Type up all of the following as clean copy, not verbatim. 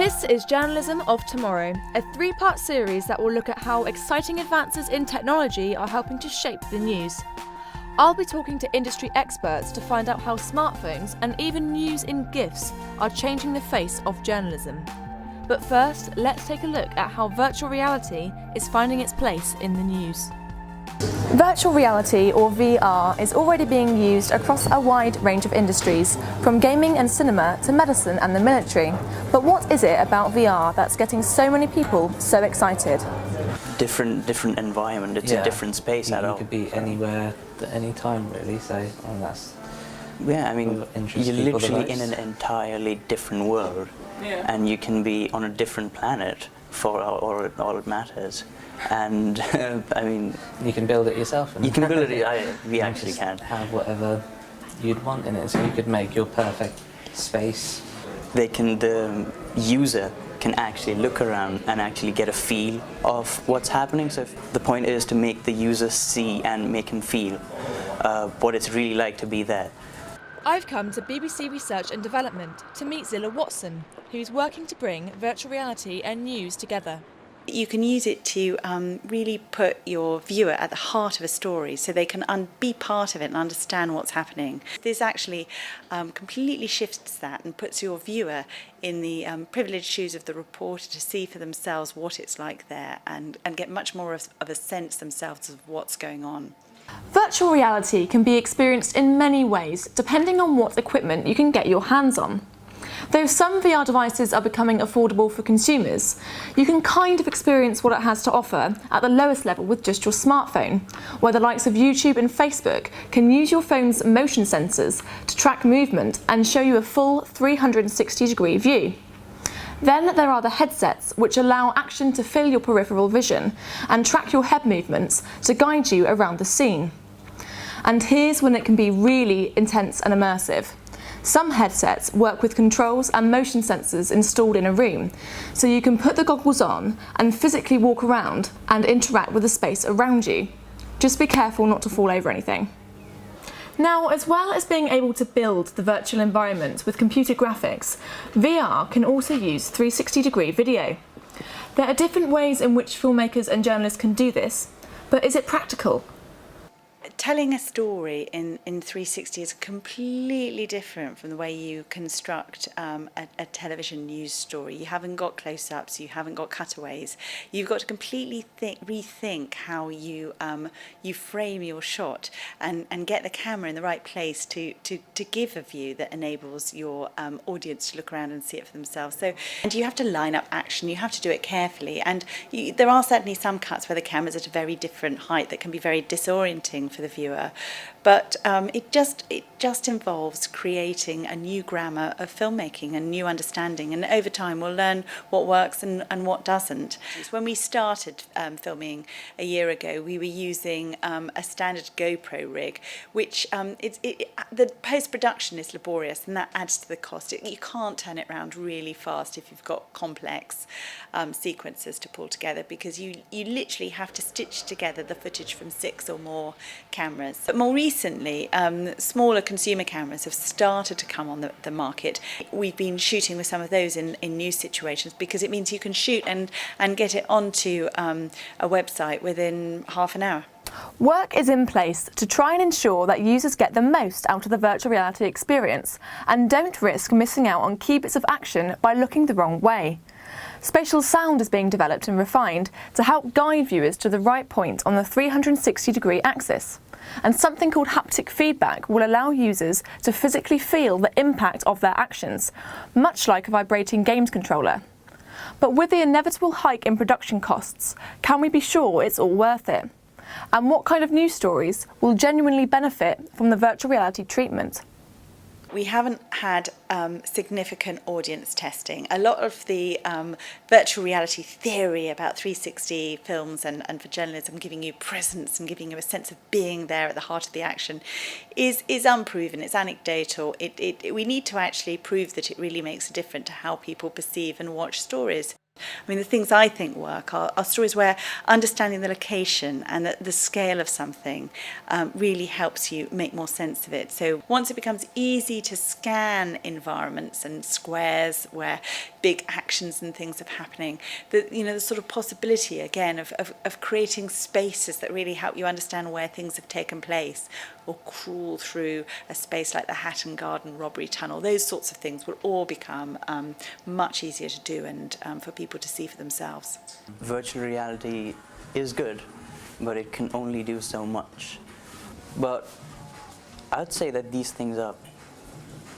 This is Journalism of Tomorrow, a three-part series that will look at how exciting advances in technology are helping to shape the news. I'll be talking to industry experts to find out how smartphones and even news in GIFs are changing the face of journalism. But first, let's take a look at how virtual reality is finding its place in the news. Virtual reality, or VR, is already being used across a wide range of industries, from gaming and cinema to medicine and the military. But what is it about VR that's getting so many people so excited? Different environment, it's a different space at all. You could be anywhere at any time, really, so that's... Yeah, I mean, you're literally in an entirely different world, and you can be on a different planet for all it matters. And I mean, you can build it yourself. You can build it. We actually can have whatever you'd want in it, so you could make your perfect space. The user can actually look around and actually get a feel of what's happening. So the point is to make the user see and make him feel what it's really like to be there. I've come to BBC Research and Development to meet Zilla Watson, who's working to bring virtual reality and news together. You can use it to really put your viewer at the heart of a story so they can be part of it and understand what's happening. This actually completely shifts that and puts your viewer in the privileged shoes of the reporter to see for themselves what it's like there and get much more of a sense themselves of what's going on. Virtual reality can be experienced in many ways, depending on what equipment you can get your hands on. Though some VR devices are becoming affordable for consumers, you can kind of experience what it has to offer at the lowest level with just your smartphone, where the likes of YouTube and Facebook can use your phone's motion sensors to track movement and show you a full 360-degree view. Then there are the headsets, which allow action to fill your peripheral vision and track your head movements to guide you around the scene. And here's when it can be really intense and immersive. Some headsets work with controls and motion sensors installed in a room, so you can put the goggles on and physically walk around and interact with the space around you. Just be careful not to fall over anything. Now, as well as being able to build the virtual environment with computer graphics, VR can also use 360-degree video. There are different ways in which filmmakers and journalists can do this, but is it practical? Telling a story in 360 is completely different from the way you construct a television news story. You haven't got close-ups, you haven't got cutaways. You've got to completely rethink how you frame your shot and get the camera in the right place to give a view that enables your audience to look around and see it for themselves. And you have to line up action, you have to do it carefully, and there are certainly some cuts where the camera's at a very different height that can be very disorienting for the viewer, but it just involves creating a new grammar of filmmaking and new understanding, and over time we'll learn what works and what doesn't. When we started filming a year ago, we were using a standard GoPro rig, which the post-production is laborious and that adds to the cost. You can't turn it around really fast if you've got complex sequences to pull together, because you literally have to stitch together the footage from 6 or more cameras. But more recently, smaller consumer cameras have started to come on the market. We've been shooting with some of those in news situations, because it means you can shoot and get it onto a website within half an hour. Work is in place to try and ensure that users get the most out of the virtual reality experience and don't risk missing out on key bits of action by looking the wrong way. Spatial sound is being developed and refined to help guide viewers to the right point on the 360-degree axis. And something called haptic feedback will allow users to physically feel the impact of their actions, much like a vibrating games controller. But with the inevitable hike in production costs, can we be sure it's all worth it? And what kind of news stories will genuinely benefit from the virtual reality treatment? We haven't had significant audience testing. A lot of the virtual reality theory about 360 films and for journalism giving you presence and giving you a sense of being there at the heart of the action is unproven, it's anecdotal. We need to actually prove that it really makes a difference to how people perceive and watch stories. I mean, the things I think work are stories where understanding the location and the scale of something really helps you make more sense of it. So once it becomes easy to scan environments and squares where big actions and things of happening. The sort of possibility again of creating spaces that really help you understand where things have taken place, or crawl through a space like the Hatton Garden robbery tunnel. Those sorts of things will all become much easier to do and for people to see for themselves. Virtual reality is good, but it can only do so much. But I'd say that these things are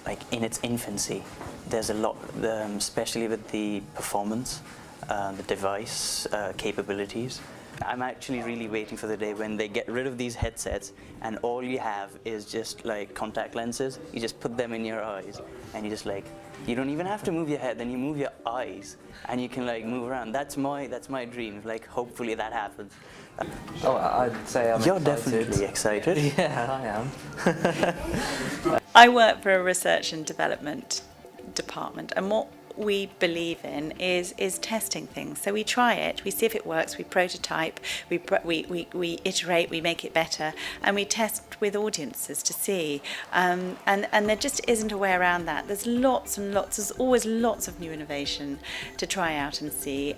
like in its infancy. There's a lot, especially with the performance, the device capabilities. I'm actually really waiting for the day when they get rid of these headsets and all you have is just like contact lenses. You just put them in your eyes and you just like, you don't even have to move your head, then you move your eyes and you can like move around. That's my dream. Like hopefully that happens. Oh, I'd say I'm You're excited. definitely excited. Yeah, I am. I work for a research and development department, and what we believe in is testing things. So we try it, we see if it works, we prototype, we iterate, we make it better, and we test with audiences to see. And there just isn't a way around that. There's lots and lots. There's always lots of new innovation to try out and see.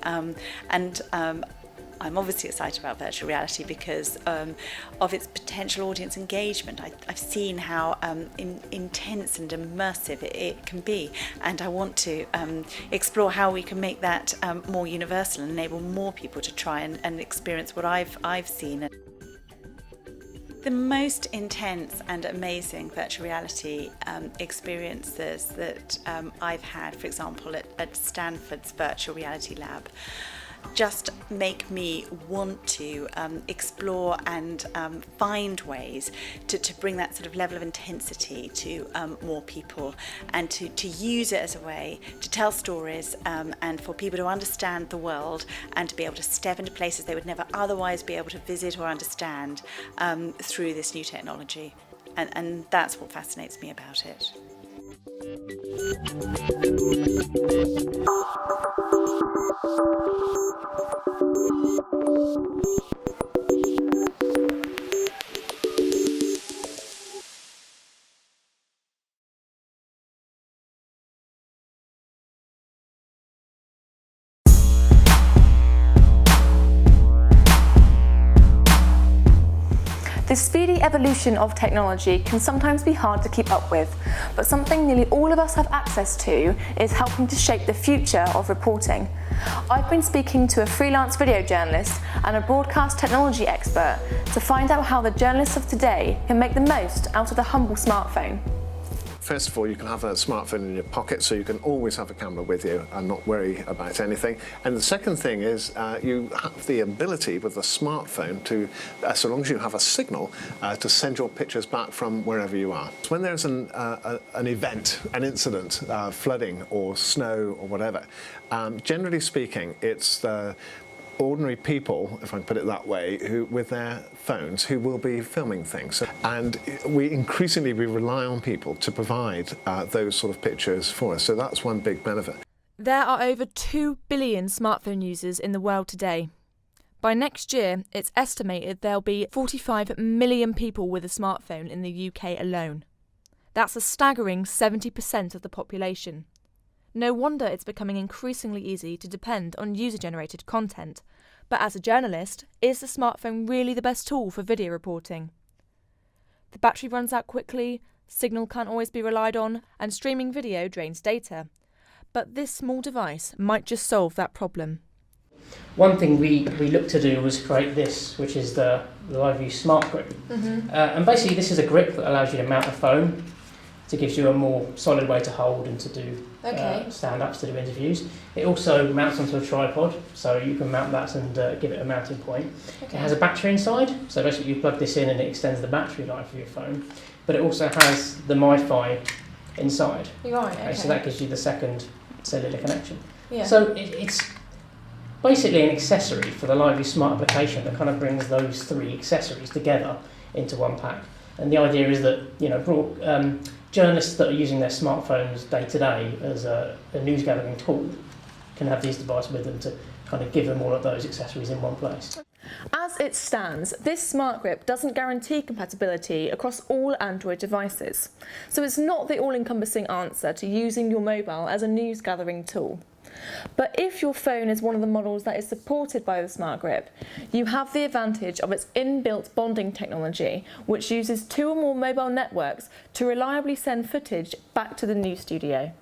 I'm obviously excited about virtual reality because of its potential audience engagement. I've seen how intense and immersive it can be, and I want to explore how we can make that more universal and enable more people to try and experience what I've seen. The most intense and amazing virtual reality experiences that I've had, for example, at Stanford's Virtual Reality Lab, just make me want to explore and find ways to bring that sort of level of intensity to more people, and to use it as a way to tell stories and for people to understand the world and to be able to step into places they would never otherwise be able to visit or understand through this new technology. And that's what fascinates me about it. The speedy evolution of technology can sometimes be hard to keep up with, but something nearly all of us have access to is helping to shape the future of reporting. I've been speaking to a freelance video journalist and a broadcast technology expert to find out how the journalists of today can make the most out of the humble smartphone. First of all, you can have a smartphone in your pocket, so you can always have a camera with you and not worry about anything. And the second thing is you have the ability with a smartphone to, so long as you have a signal, to send your pictures back from wherever you are. When there's an event, an incident, flooding or snow or whatever, generally speaking, it's the ordinary people, if I can put it that way, who with their phones who will be filming things. And we rely on people to provide those sort of pictures for us. So that's one big benefit. There are over 2 billion smartphone users in the world today. By next year, it's estimated there'll be 45 million people with a smartphone in the UK alone. That's a staggering 70% of the population. No wonder it's becoming increasingly easy to depend on user-generated content. But as a journalist, is the smartphone really the best tool for video reporting? The battery runs out quickly, signal can't always be relied on, and streaming video drains data. But this small device might just solve that problem. One thing we looked to do was create this, which is the LiveView Smart Grip. And basically this is a grip that allows you to mount a phone. It gives you a more solid way to hold and to do stand-ups, to do interviews. It also mounts onto a tripod, so you can mount that and give it a mounting point. It has a battery inside, so basically you plug this in and it extends the battery life of your phone. But it also has the MiFi inside. So that gives you the second cellular connection. So it's basically an accessory for the LiveView Smart application that kind of brings those three accessories together into one pack. And the idea is that journalists that are using their smartphones day to day as a news gathering tool can have these devices with them to kind of give them all of those accessories in one place. As it stands, this Smart Grip doesn't guarantee compatibility across all Android devices, so it's not the all-encompassing answer to using your mobile as a news gathering tool. But if your phone is one of the models that is supported by the Smart Grip, you have the advantage of its inbuilt bonding technology, which uses 2 or more mobile networks to reliably send footage back to the news studio.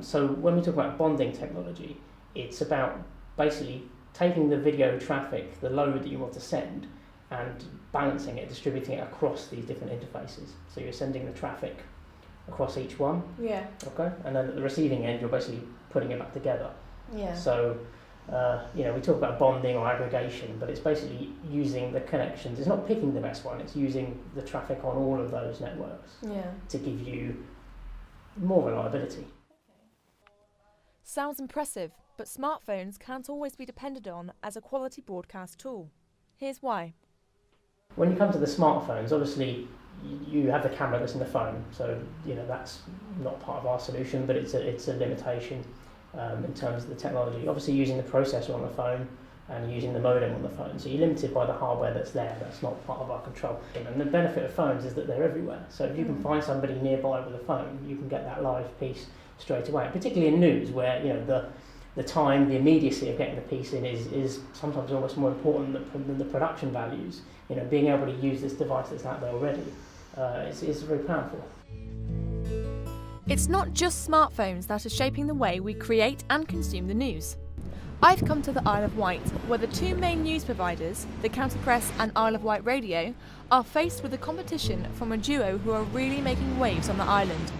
So when we talk about bonding technology, it's about basically taking the video traffic, the load that you want to send, and balancing it, distributing it across these different interfaces. So you're sending the traffic across each one, Yeah. okay, and then at the receiving end, you're basically putting it back together. Yeah. So, we talk about bonding or aggregation, but it's basically using the connections. It's not picking the best one, it's using the traffic on all of those networks to give you more reliability. Sounds impressive, but smartphones can't always be depended on as a quality broadcast tool. Here's why. When you come to the smartphones, obviously you have the camera that's in the phone, so that's not part of our solution, but it's a limitation in terms of the technology. Obviously, using the processor on the phone and using the modem on the phone, so you're limited by the hardware that's there. That's not part of our control. And the benefit of phones is that they're everywhere. So if you can find somebody nearby with a phone, you can get that live piece straight away. Particularly in news, where the time, the immediacy of getting the piece in is sometimes almost more important than the production values. Being able to use this device that's out there already is very powerful. It's not just smartphones that are shaping the way we create and consume the news. I've come to the Isle of Wight, where the 2 main news providers, the County Press and Isle of Wight Radio, are faced with the competition from a duo who are really making waves on the island.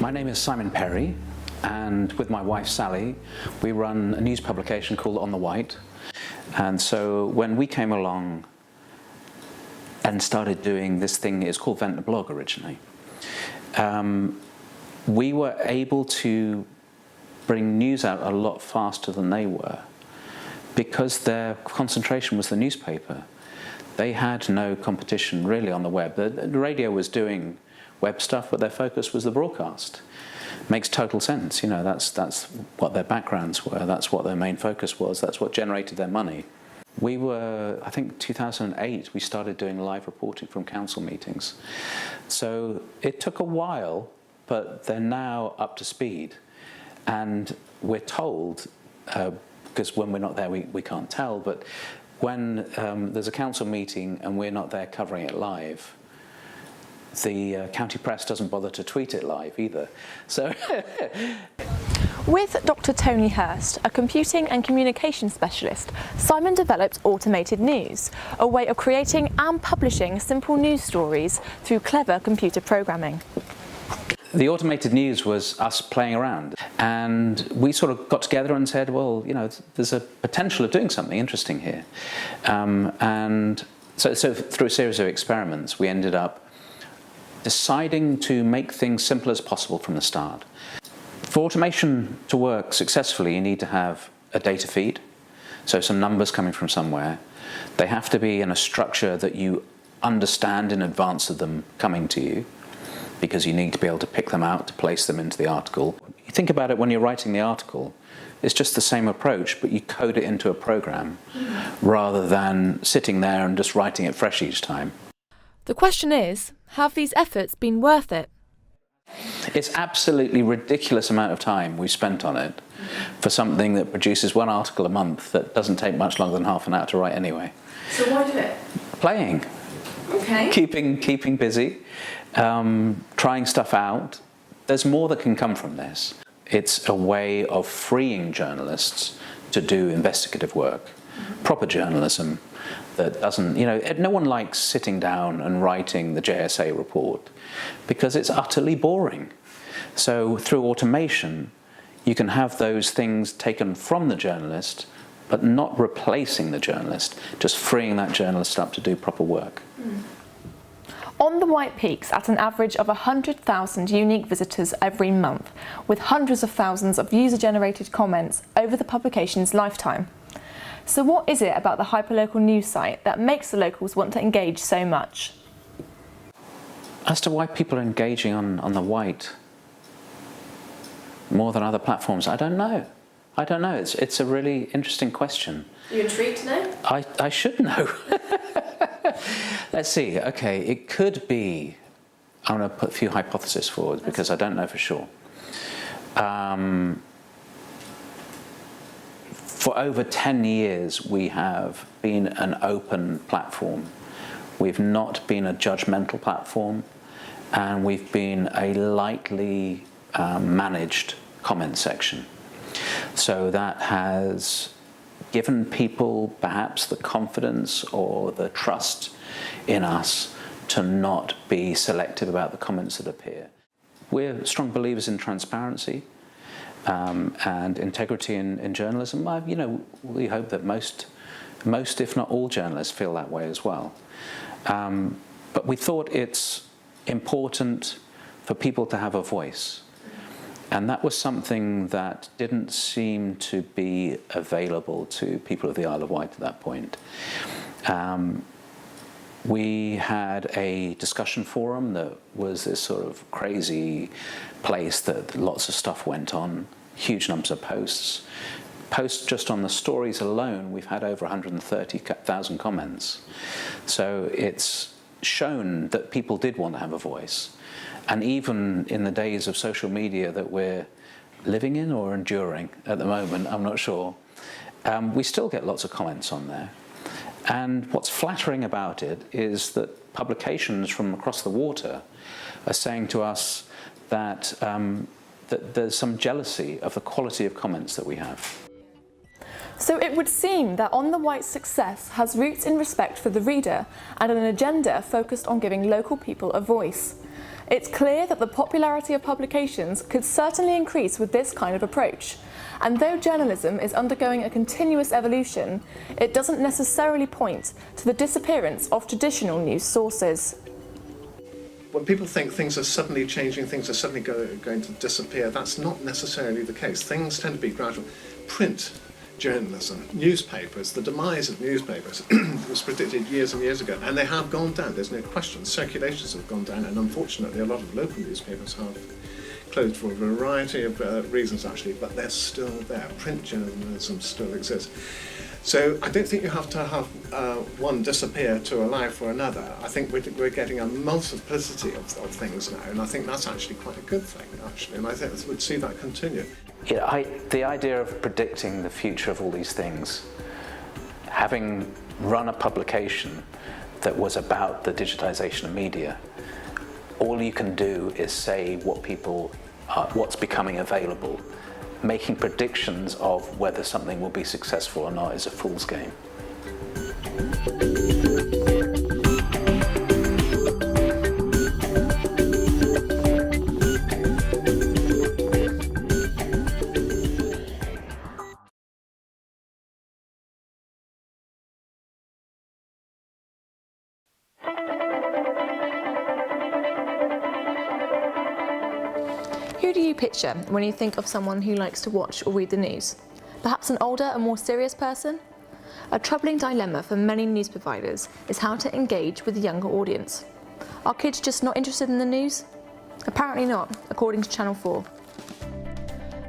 My name is Simon Perry, and with my wife Sally, we run a news publication called On the Wight. And so when we came along and started doing this thing, it's called Vent the Blog originally, we were able to bring news out a lot faster than they were because their concentration was the newspaper. They had no competition really on the web. The radio was doing web stuff, but their focus was the broadcast. Makes total sense, that's what their backgrounds were, that's what their main focus was, that's what generated their money. We were, I think 2008, we started doing live reporting from council meetings. So it took a while, but they're now up to speed. And we're told, because when we're not there we can't tell, but when there's a council meeting and we're not there covering it live, the County Press doesn't bother to tweet it live either. So With Dr. Tony Hurst, a computing and communication specialist, Simon developed Automated News, a way of creating and publishing simple news stories through clever computer programming. The Automated News was us playing around, and we sort of got together and said, well, there's a potential of doing something interesting here. And so through a series of experiments, we ended up deciding to make things simple as possible from the start. For automation to work successfully, you need to have a data feed, so some numbers coming from somewhere. They have to be in a structure that you understand in advance of them coming to you, because you need to be able to pick them out to place them into the article. You think about it when you're writing the article, it's just the same approach, but you code it into a program rather than sitting there and just writing it fresh each time. The question is, have these efforts been worth it? It's absolutely ridiculous amount of time we've spent on it for something that produces 1 article a month that doesn't take much longer than half an hour to write anyway. So why do it? Playing. Okay. Keeping busy, trying stuff out. There's more that can come from this. It's a way of freeing journalists to do investigative work, proper journalism that doesn't, no one likes sitting down and writing the JSA report because it's utterly boring. So through automation, you can have those things taken from the journalist, but not replacing the journalist, just freeing that journalist up to do proper work. On the White peaks at an average of 100,000 unique visitors every month, with hundreds of thousands of user-generated comments over the publication's lifetime. So what is it about the hyperlocal news site that makes the locals want to engage so much? As to why people are engaging on the White more than other platforms, I don't know. It's a really interesting question. Are you intrigued to know? I should know. Let's see. Okay, it could be. I'm going to put a few hypotheses forward because I don't know for sure. For over 10 years, we have been an open platform. We've not been a judgmental platform, and we've been a lightly managed comment section. So that has given people perhaps the confidence or the trust in us to not be selective about the comments that appear. We're strong believers in transparency and integrity in journalism. We hope that most, if not all, journalists feel that way as well. But we thought it's important for people to have a voice. And that was something that didn't seem to be available to people of the Isle of Wight at that point. We had a discussion forum that was this sort of crazy place that lots of stuff went on, huge numbers of posts. Posts just on the stories alone, we've had over 130,000 comments. So it's shown that people did want to have a voice. And even in the days of social media that we're living in or enduring at the moment, I'm not sure, we still get lots of comments on there. And what's flattering about it is that publications from across the water are saying to us that, that there's some jealousy of the quality of comments that we have. So it would seem that On the Wight's success has roots in respect for the reader and an agenda focused on giving local people a voice. It's clear that the popularity of publications could certainly increase with this kind of approach. And though journalism is undergoing a continuous evolution, it doesn't necessarily point to the disappearance of traditional news sources. When people think things are suddenly changing, things are suddenly going to disappear, that's not necessarily the case. Things tend to be gradual. Print journalism, newspapers, the demise of newspapers was predicted years and years ago, and they have gone down, there's no question. Circulations have gone down, and unfortunately a lot of local newspapers have closed for a variety of reasons actually, but they're still there. Print journalism still exists. So I don't think you have to have one disappear to allow for another. I think we're getting a multiplicity of things now, and I think that's actually quite a good thing, actually, and I think we'd see that continue. The idea of predicting the future of all these things, having run a publication that was about the digitization of media, all you can do is say what's becoming available. Making predictions of whether something will be successful or not is a fool's game. Who do you picture when you think of someone who likes to watch or read the news? Perhaps an older and more serious person? A troubling dilemma for many news providers is how to engage with the younger audience. Are kids just not interested in the news? Apparently not, according to Channel 4.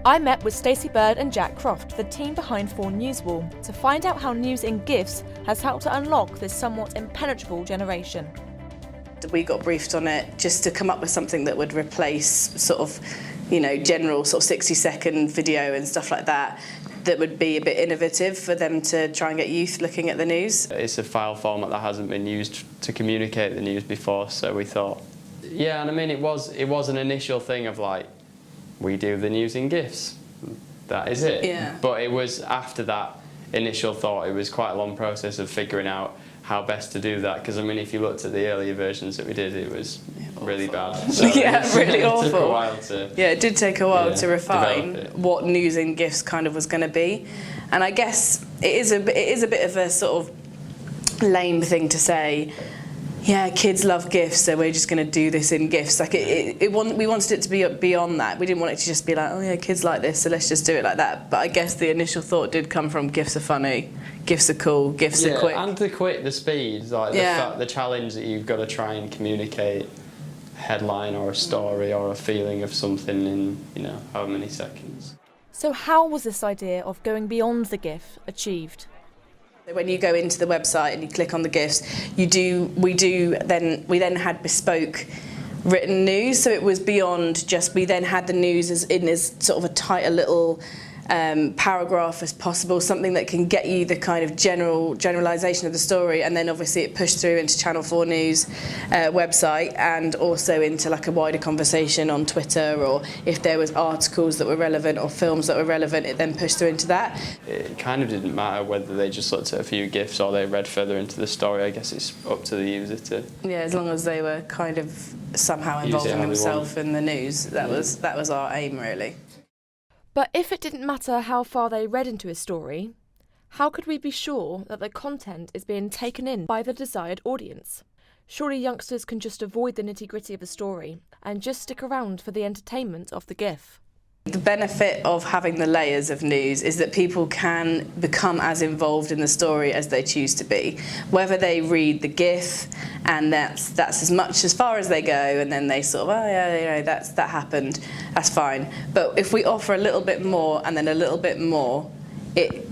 I met with Stacey Bird and Jack Croft, the team behind 4 Newswall, to find out how news in GIFs has helped to unlock this somewhat impenetrable generation. We got briefed on it just to come up with something that would replace sort of, general sort of 60-second video and stuff like that, that would be a bit innovative for them to try and get youth looking at the news. It's a file format that hasn't been used to communicate the news before, so we thought, yeah, and I mean, it was an initial thing of like, we do the news in GIFs, that is it. Yeah. But it was after that initial thought, it was quite a long process of figuring out how best to do that, because I mean, if you looked at the earlier versions that we did, it was really bad. So yeah, really awful. It took a while to... Yeah, it did take a while to refine develop it. what news in GIFs kind of was going to be. And I guess it is a bit of a sort of lame thing to say, yeah, kids love GIFs, so we're just going to do this in GIFs. Like we wanted it to be beyond that. We didn't want it to just be like, oh yeah, kids like this, so let's just do it like that. But I guess the initial thought did come from GIFs are funny, GIFs are cool, GIFs are quick. And the speed, like the challenge that you've got to try and communicate a headline or a story or a feeling of something in, however many seconds. So how was this idea of going beyond the GIF achieved? When you go into the website and you click on the GIFs, we then had bespoke written news, so it was beyond just, we then had the news as sort of a tighter little paragraph as possible, something that can get you the kind of generalisation of the story, and then obviously it pushed through into Channel 4 News website, and also into like a wider conversation on Twitter, or if there was articles that were relevant or films that were relevant, it then pushed through into that. It kind of didn't matter whether they just looked at a few GIFs or they read further into the story. I guess it's up to the user to... Yeah, as long as they were kind of somehow involving themselves in the news, that was our aim, really. But if it didn't matter how far they read into a story, how could we be sure that the content is being taken in by the desired audience? Surely youngsters can just avoid the nitty-gritty of a story and just stick around for the entertainment of the GIF. The benefit of having the layers of news is that people can become as involved in the story as they choose to be. Whether they read the GIF and that's as much as far as they go, and then they sort of, oh yeah, you know, that happened, that's fine. But if we offer a little bit more and then a little bit more,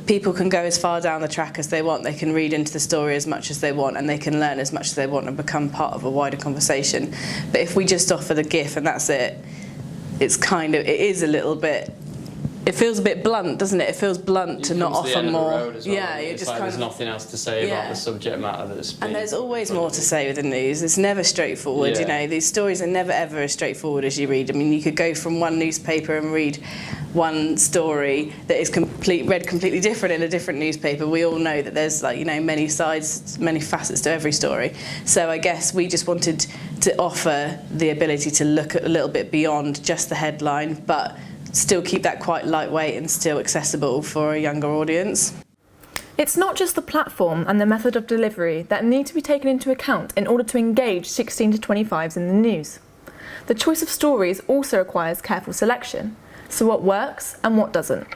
people can go as far down the track as they want. They can read into the story as much as they want, and they can learn as much as they want and become part of a wider conversation. But if we just offer the GIF and that's it, it is a little bit, it feels a bit blunt, doesn't it? It feels blunt to not offer more. Yeah, you're just like there's nothing else to say about the subject matter that's been... And there's always more to say with the news. It's never straightforward, you know. These stories are never ever as straightforward as you read. I mean, you could go from one newspaper and read one story that is read completely different in a different newspaper. We all know that there's, like, you know, many sides, many facets to every story. So I guess we just wanted to offer the ability to look at a little bit beyond just the headline, but still keep that quite lightweight and still accessible for a younger audience. It's not just the platform and the method of delivery that need to be taken into account in order to engage 16 to 25s in the news. The choice of stories also requires careful selection. So what works and what doesn't?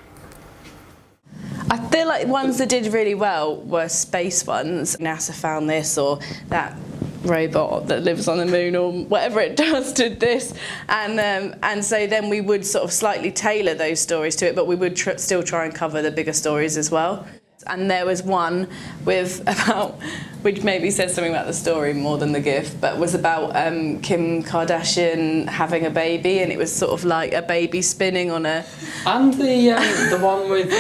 I feel like ones that did really well were space ones. NASA found this, or that robot that lives on the moon, or whatever it does did this, and so then we would sort of slightly tailor those stories to it, but we would still try and cover the bigger stories as well. And there was one which maybe says something about the story more than the GIF, but was about Kim Kardashian having a baby, and it was sort of like a baby spinning on a... And the one with...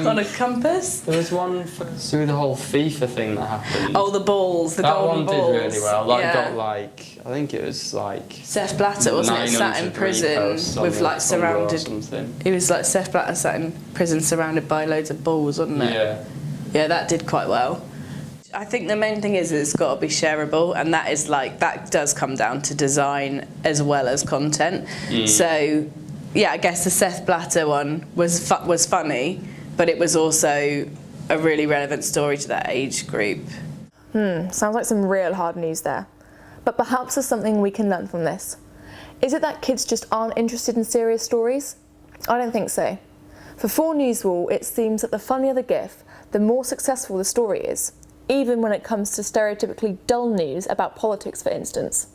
on a compass? There was one through the whole FIFA thing that happened. Oh, the balls, the golden balls. That one did really well. That got like, I think it was like... Seth Blatter, wasn't it, sat in prison with like surrounded... He was like, Seth Blatter sat in prison surrounded by loads of balls, wasn't it? Yeah. Yeah, that did quite well. I think the main thing is it's got to be shareable, and that does come down to design as well as content. So, yeah, I guess the Seth Blatter one was funny, but it was also a really relevant story to that age group. Sounds like some real hard news there. But perhaps there's something we can learn from this. Is it that kids just aren't interested in serious stories? I don't think so. For 4 Newswall, it seems that the funnier the GIF, the more successful the story is, even when it comes to stereotypically dull news about politics, for instance.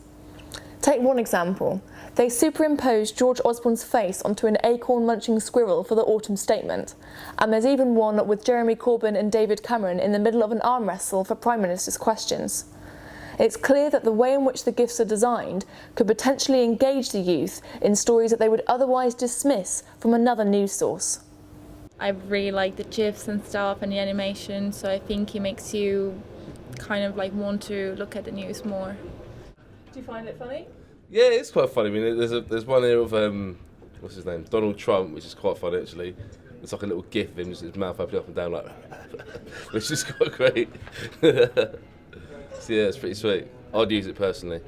Take one example. They superimposed George Osborne's face onto an acorn-munching squirrel for the autumn statement, and there's even one with Jeremy Corbyn and David Cameron in the middle of an arm wrestle for Prime Minister's questions. It's clear that the way in which the GIFs are designed could potentially engage the youth in stories that they would otherwise dismiss from another news source. I really like the GIFs and stuff and the animation, so I think it makes you kind of like want to look at the news more. Do you find it funny? Yeah, it's quite funny. I mean, there's one here of what's his name, Donald Trump, which is quite funny actually. It's like a little GIF of him, just his mouth open up and down like, which is quite great. So yeah, it's pretty sweet. I'd use it personally.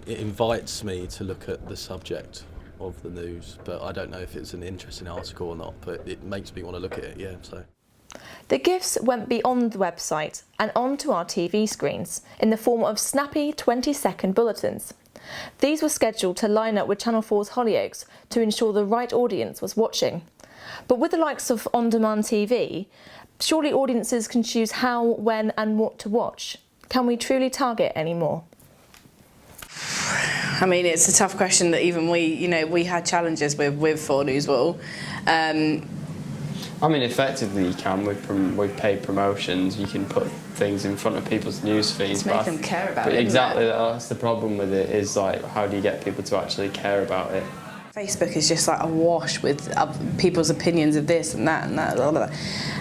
It invites me to look at the subject of the news, but I don't know if it's an interesting article or not, but it makes me want to look at it, yeah. So the GIFs went beyond the website and onto our TV screens in the form of snappy 20-second bulletins. These were scheduled to line up with Channel 4's Hollyoaks to ensure the right audience was watching. But with the likes of on-demand TV, surely audiences can choose how, when and what to watch. Can we truly target anymore? I mean, it's a tough question that even we had challenges with 4 Newswall. I mean, effectively you can with paid promotions. You can put things in front of people's news feeds. To make them care about it. Exactly, that's the problem with it. Is like, how do you get people to actually care about it? Facebook is just like awash with people's opinions of this and that and that, blah, blah, blah.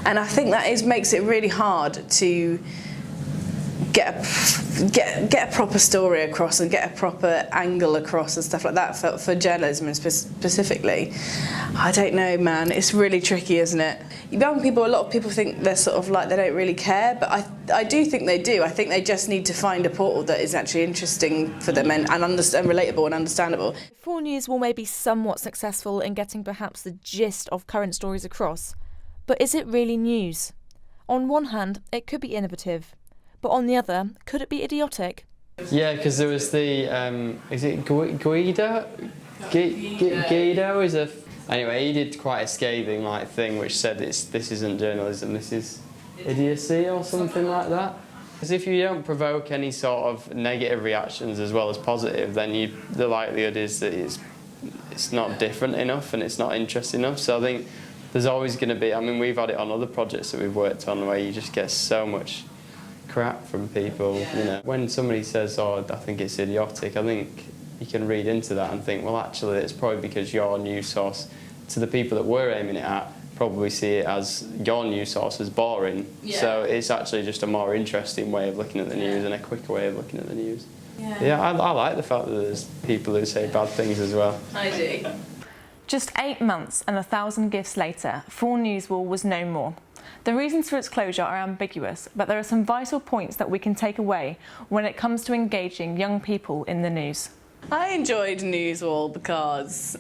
And I think that makes it really hard to get a proper story across and get a proper angle across and stuff like that for journalism specifically. I don't know, man. It's really tricky, isn't it? Young people, a lot of people think they're sort of like they don't really care, but I do think they do. I think they just need to find a portal that is actually interesting for them and relatable and understandable. 4 News will maybe somewhat successful in getting perhaps the gist of current stories across, but is it really news? On one hand, it could be innovative, but on the other, could it be idiotic? Yeah, because there was the, is it Guido? Guido is a... Anyway, he did quite a scathing thing which said this isn't journalism, this is idiocy or something like that. Because if you don't provoke any sort of negative reactions as well as positive, then the likelihood is that it's not different enough and it's not interesting enough. So I think there's always going to be, I mean, we've had it on other projects that we've worked on where you just get so much crap from people, you know. When somebody says, oh, I think it's idiotic, I think you can read into that and think, well, actually, it's probably because your news source, to the people that we're aiming it at, probably see it as your news source as boring. Yeah. So it's actually just a more interesting way of looking at the news and a quicker way of looking at the news. Yeah, I like the fact that there's people who say bad things as well. I do. Just 8 months and 1,000 gifts later, 4 News was no more. The reasons for its closure are ambiguous, but there are some vital points that we can take away when it comes to engaging young people in the news. I enjoyed Newswall because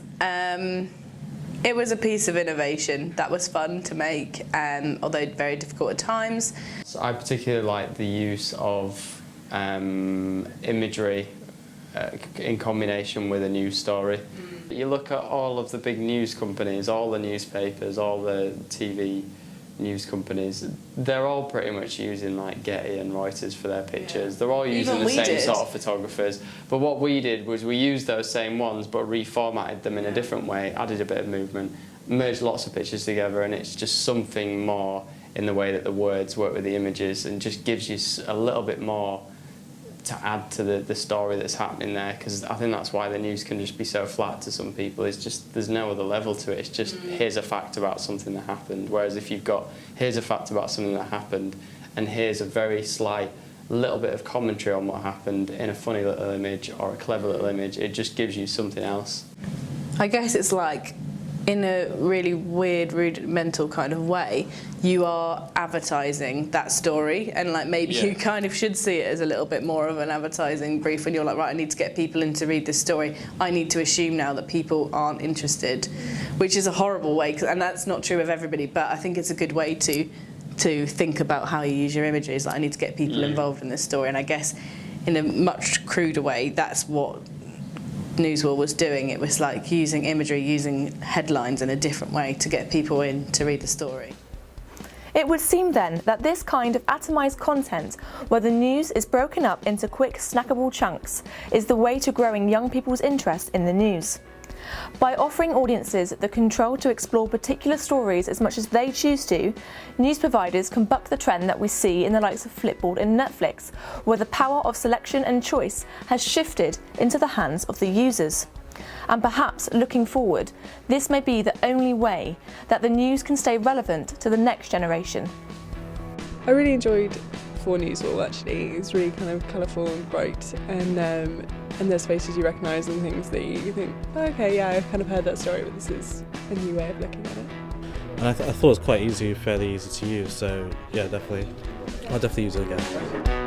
it was a piece of innovation that was fun to make, although very difficult at times. So I particularly like the use of imagery in combination with a news story. You look at all of the big news companies, all the newspapers, all the TV news companies, they're all pretty much using Getty and Reuters for their pictures. They're all using the same sort of photographers. But what we did was we used those same ones but reformatted them in a different way, added a bit of movement, merged lots of pictures together, and it's just something more in the way that the words work with the images and just gives you a little bit more to add to the story that's happening there, because I think that's why the news can just be so flat to some people. It's just, there's no other level to it. It's just, here's a fact about something that happened. Whereas if you've got, here's a fact about something that happened, and here's a very slight little bit of commentary on what happened in a funny little image or a clever little image, it just gives you something else. I guess it's like, in a really weird, rudimental kind of way, you are advertising that story, and maybe you kind of should see it as a little bit more of an advertising brief when you're like, right, I need to get people in to read this story. I need to assume now that people aren't interested, which is a horrible way, and that's not true of everybody, but I think it's a good way to think about how you use your imagery. Is I need to get people involved in this story, and I guess in a much cruder way, that's what Newswall was doing. It was like using imagery, using headlines in a different way to get people in to read the story. It would seem then that this kind of atomised content, where the news is broken up into quick snackable chunks, is the way to growing young people's interest in the news. By offering audiences the control to explore particular stories as much as they choose to, news providers can buck the trend that we see in the likes of Flipboard and Netflix, where the power of selection and choice has shifted into the hands of the users. And perhaps looking forward, this may be the only way that the news can stay relevant to the next generation. I really enjoyed 4 Newswall actually. It was really kind of colourful and bright, and there's faces you recognise and things that you think, oh, okay, yeah, I've kind of heard that story, but this is a new way of looking at it. And I thought it was quite easy, fairly easy to use, so yeah, definitely, I'll definitely use it again.